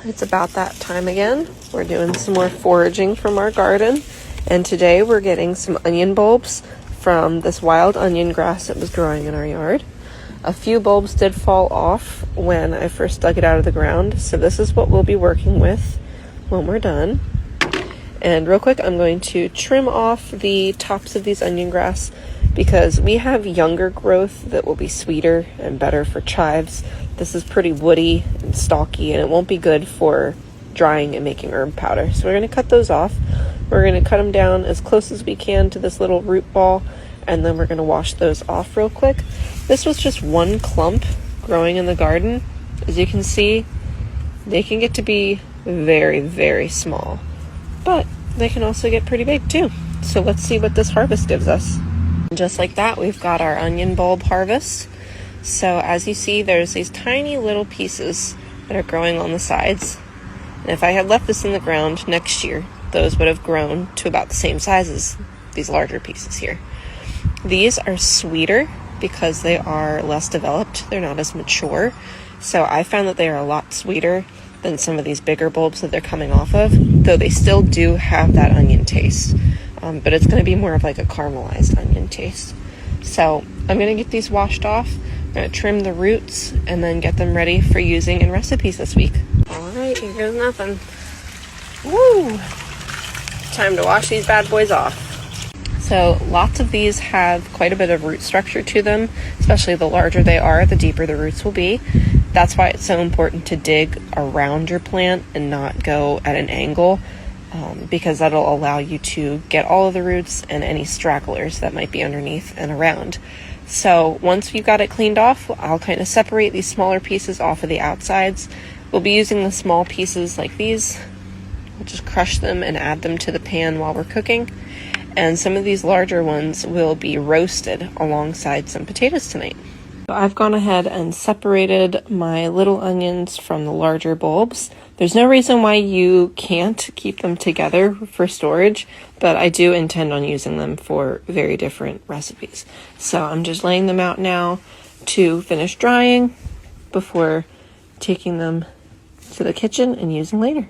It's about that time again. We're doing some more foraging from our garden, and today we're getting some onion bulbs from this wild onion grass that was growing in our yard. A few bulbs did fall off when I first dug it out of the ground, so this is what we'll be working with when we're done. And real quick, I'm going to trim off the tops of these onion grass because we have younger growth that will be sweeter and better for chives. This is pretty woody and stalky, and it won't be good for drying and making herb powder. So we're going to cut those off. We're going to cut them down as close as we can to this little root ball, and then we're going to wash those off real quick. This was just one clump growing in the garden. As you can see, they can get to be very, very small, but they can also get pretty big too. So let's see what this harvest gives us. Just like that, we've got our onion bulb harvest. So as you see, there's these tiny little pieces that are growing on the sides. And if I had left this in the ground next year, those would have grown to about the same size as these larger pieces here. These are sweeter because they are less developed. They're not as mature. So I found that they are a lot sweeter than some of these bigger bulbs that they're coming off of, though they still do have that onion taste. But it's going to be more of like a caramelized onion taste. So I'm going to get these washed off. I'm going to trim the roots and then get them ready for using in recipes this week. Alright, here goes nothing. Woo! Time to wash these bad boys off. So lots of these have quite a bit of root structure to them, especially the larger they are, the deeper the roots will be. That's why it's so important to dig around your plant and not go at an angle, because that'll allow you to get all of the roots and any stragglers that might be underneath and around. So once we've got it cleaned off, I'll kind of separate these smaller pieces off of the outsides. We'll be using the small pieces like these. We'll just crush them and add them to the pan while we're cooking. And some of these larger ones will be roasted alongside some potatoes tonight. So I've gone ahead and separated my little onions from the larger bulbs. There's no reason why you can't keep them together for storage, but I do intend on using them for very different recipes. So I'm just laying them out now to finish drying before taking them to the kitchen and using later.